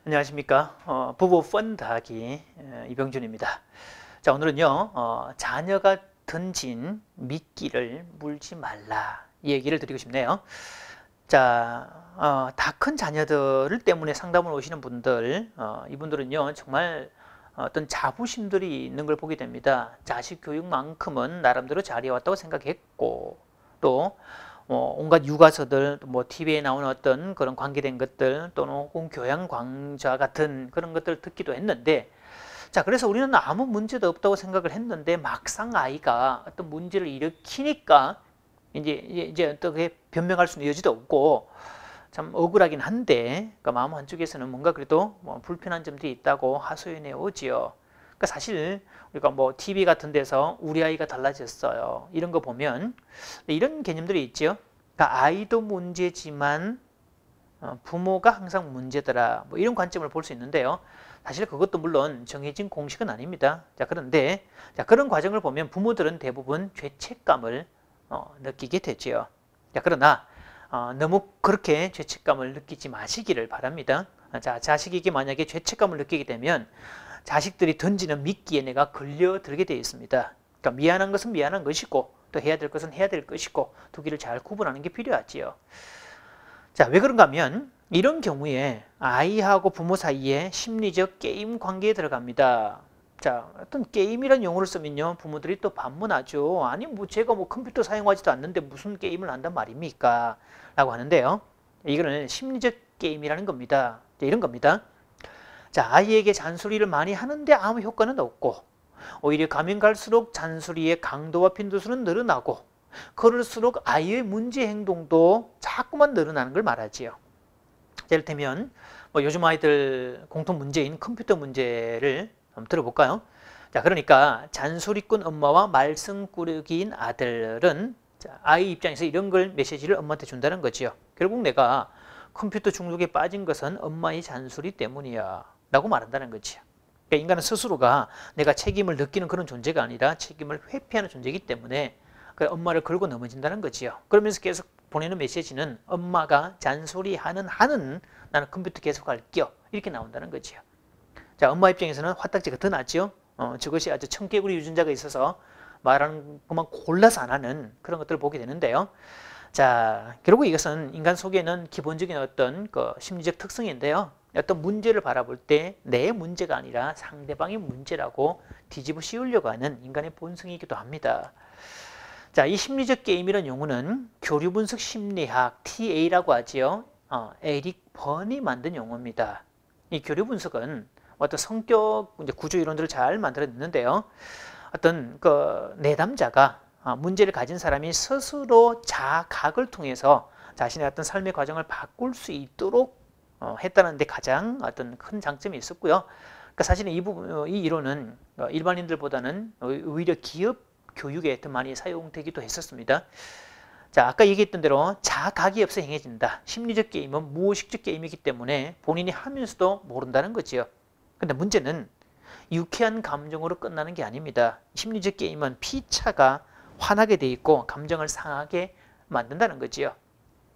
안녕하십니까. 부부 펀드 하기 이병준입니다. 자, 오늘은요, 자녀가 던진 미끼를 물지 말라 이 얘기를 드리고 싶네요. 자, 다 큰 자녀들 때문에 상담을 오시는 분들, 이분들은요, 정말 어떤 자부심들이 있는 걸 보게 됩니다. 자식 교육만큼은 나름대로 잘해왔다고 생각했고, 또 온갖 육아서들, TV에 나오는 어떤 그런 관계된 것들, 또는 혹은 교양 강좌 같은 그런 것들을 듣기도 했는데, 자, 그래서 우리는 아무 문제도 없다고 생각을 했는데, 막상 아이가 어떤 문제를 일으키니까, 이제 어떻게 변명할 수는 여지도 없고, 참 억울하긴 한데, 그러니까 마음 한쪽에서는 뭔가 그래도 불편한 점들이 있다고 하소연해 오지요. 그러니까 사실 우리가 TV 같은 데서 우리 아이가 달라졌어요, 이런 거 보면 이런 개념들이 있죠. 그러니까 아이도 문제지만 부모가 항상 문제더라, 이런 관점을 볼 수 있는데요. 사실 그것도 물론 정해진 공식은 아닙니다. 자, 그런데 그런 과정을 보면 부모들은 대부분 죄책감을 느끼게 되죠. 자, 그러나 너무 그렇게 죄책감을 느끼지 마시기를 바랍니다. 자, 자식에게 만약에 죄책감을 느끼게 되면 자식들이 던지는 미끼에 내가 걸려들게 되어 있습니다. 그러니까 미안한 것은 미안한 것이고, 또 해야 될 것은 해야 될 것이고, 두 개를 잘 구분하는 게 필요하지요. 자, 왜 그런가 하면 이런 경우에 아이하고 부모 사이에 심리적 게임 관계에 들어갑니다. 자, 어떤 게임이라는 용어를 쓰면요, 부모들이 또 반문하죠. 아니, 제가 컴퓨터 사용하지도 않는데 무슨 게임을 한단 말입니까? 라고 하는데요. 이거는 심리적 게임이라는 겁니다. 이런 겁니다. 자, 아이에게 잔소리를 많이 하는데 아무 효과는 없고, 오히려 가면 갈수록 잔소리의 강도와 빈도수는 늘어나고, 그럴수록 아이의 문제 행동도 자꾸만 늘어나는 걸 말하지요. 이를테면 요즘 아이들 공통 문제인 컴퓨터 문제를 한번 들어볼까요? 자, 그러니까 잔소리꾼 엄마와 말썽꾸러기인 아들은, 아이 입장에서 이런 걸 메시지를 엄마한테 준다는 거지요. 결국 내가 컴퓨터 중독에 빠진 것은 엄마의 잔소리 때문이야 라고 말한다는 거지요. 그러니까 인간은 스스로가 내가 책임을 느끼는 그런 존재가 아니라 책임을 회피하는 존재이기 때문에 엄마를 걸고 넘어진다는 거지요. 그러면서 계속 보내는 메시지는 엄마가 잔소리하는 한은 나는 컴퓨터 계속 할게요, 이렇게 나온다는 거지요. 자, 엄마 입장에서는 화딱지가 더 낫죠. 저것이 아주 청개구리 유전자가 있어서 말하는 것만 골라서 안 하는 그런 것들을 보게 되는데요. 자, 결국 이것은 인간 속에는 기본적인 어떤 심리적 특성인데요. 어떤 문제를 바라볼 때 내 문제가 아니라 상대방의 문제라고 뒤집어 씌우려고 하는 인간의 본성이기도 합니다. 자, 이 심리적 게임이라는 용어는 교류분석 심리학 TA라고 하지요. 에릭 번이 만든 용어입니다. 이 교류분석은 어떤 성격 구조 이론들을 잘 만들어냈는데요. 어떤 내담자가 문제를 가진 사람이 스스로 자각을 통해서 자신의 어떤 삶의 과정을 바꿀 수 있도록 했다는 데 가장 어떤 큰 장점이 있었고요. 그러니까 사실은 이 이론은 일반인들보다는 오히려 기업 교육에 더 많이 사용되기도 했었습니다. 자, 아까 얘기했던 대로 자각이 없어 행해진다. 심리적 게임은 무의식적 게임이기 때문에 본인이 하면서도 모른다는 거지요. 근데 문제는 유쾌한 감정으로 끝나는 게 아닙니다. 심리적 게임은 피차가 화나게 돼 있고 감정을 상하게 만든다는 거지요.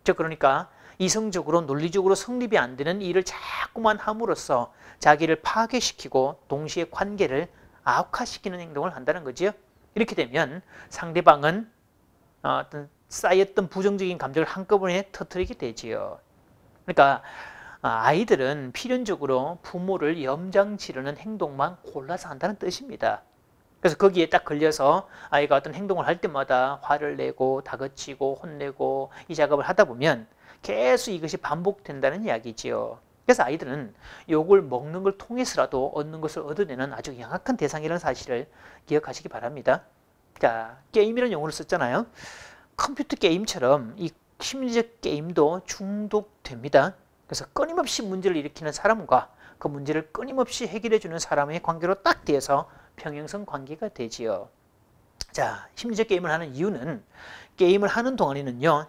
즉, 그러니까 이성적으로 논리적으로 성립이 안 되는 일을 자꾸만 함으로써 자기를 파괴시키고 동시에 관계를 악화시키는 행동을 한다는 거지요. 이렇게 되면 상대방은 어떤 쌓였던 부정적인 감정을 한꺼번에 터뜨리게 되지요. 그러니까 아이들은 필연적으로 부모를 염장지르는 행동만 골라서 한다는 뜻입니다. 그래서 거기에 딱 걸려서 아이가 어떤 행동을 할 때마다 화를 내고 다그치고 혼내고 이 작업을 하다 보면 계속 이것이 반복된다는 이야기지요. 그래서 아이들은 욕을 먹는 걸 통해서라도 얻는 것을 얻어내는 아주 영악한 대상이라는 사실을 기억하시기 바랍니다. 자, 게임이라는 용어를 썼잖아요. 컴퓨터 게임처럼 이 심리적 게임도 중독됩니다. 그래서 끊임없이 문제를 일으키는 사람과 그 문제를 끊임없이 해결해주는 사람의 관계로 딱 대해서 평행선 관계가 되지요. 자, 심리적 게임을 하는 이유는 게임을 하는 동안에는요,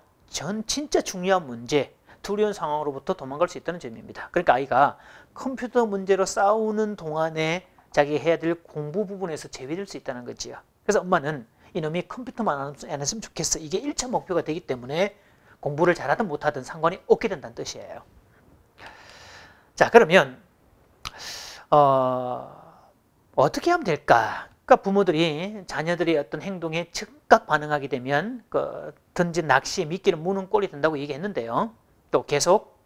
진짜 중요한 문제, 두려운 상황으로부터 도망갈 수 있다는 점입니다. 그러니까 아이가 컴퓨터 문제로 싸우는 동안에 자기가 해야 될 공부 부분에서 제외될 수 있다는 거지요. 그래서 엄마는 이놈이 컴퓨터만 안 했으면 좋겠어, 이게 1차 목표가 되기 때문에 공부를 잘하든 못하든 상관이 없게 된다는 뜻이에요. 자, 그러면 어떻게 하면 될까? 그러니까 부모들이 자녀들의 어떤 행동에 즉각 반응하게 되면 던진 낚시에 미끼를 무는 꼴이 된다고 얘기했는데요. 또 계속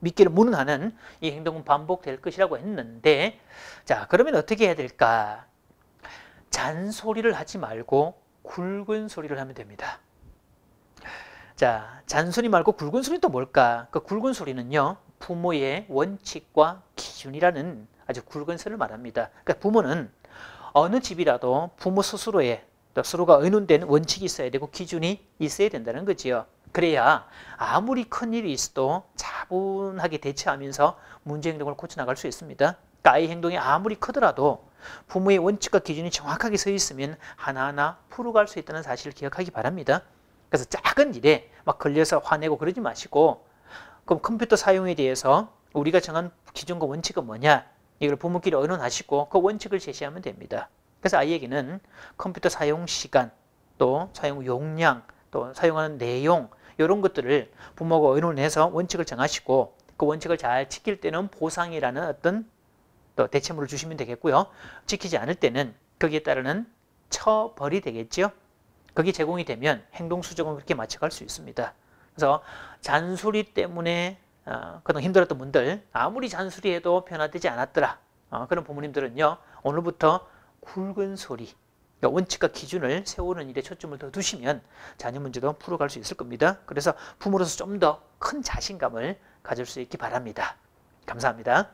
미끼를 무는 한은 이 행동은 반복될 것이라고 했는데, 자, 그러면 어떻게 해야 될까? 잔소리를 하지 말고 굵은 소리를 하면 됩니다. 자, 잔소리 말고 굵은 소리는 또 뭘까? 그 굵은 소리는요, 부모의 원칙과 기준이라는 아주 굵은 선을 말합니다. 그러니까 부모는 어느 집이라도 부모 스스로의 서로가 의논된 원칙이 있어야 되고 기준이 있어야 된다는 거지요. 그래야 아무리 큰 일이 있어도 차분하게 대처하면서 문제 행동을 고쳐나갈 수 있습니다. 그러니까 아이 행동이 아무리 크더라도 부모의 원칙과 기준이 정확하게 서 있으면 하나하나 풀어갈 수 있다는 사실을 기억하기 바랍니다. 그래서 작은 일에 막 걸려서 화내고 그러지 마시고, 그럼 컴퓨터 사용에 대해서 우리가 정한 기준과 원칙은 뭐냐? 이걸 부모끼리 의논하시고 그 원칙을 제시하면 됩니다. 그래서 아이에게는 컴퓨터 사용 시간, 또 사용 용량, 또 사용하는 내용, 이런 것들을 부모가 의논해서 원칙을 정하시고 그 원칙을 잘 지킬 때는 보상이라는 어떤 또 대체물을 주시면 되겠고요. 지키지 않을 때는 거기에 따르는 처벌이 되겠죠. 그게 제공이 되면 행동 수정을 그렇게 맞춰갈 수 있습니다. 그래서 잔소리 때문에 그동안 힘들었던 분들, 아무리 잔소리해도 변화되지 않았더라, 그런 부모님들은요, 오늘부터 굵은 소리, 원칙과 기준을 세우는 일에 초점을 더 두시면 자녀 문제도 풀어갈 수 있을 겁니다. 그래서 부모로서 좀 더 큰 자신감을 가질 수 있기 바랍니다. 감사합니다.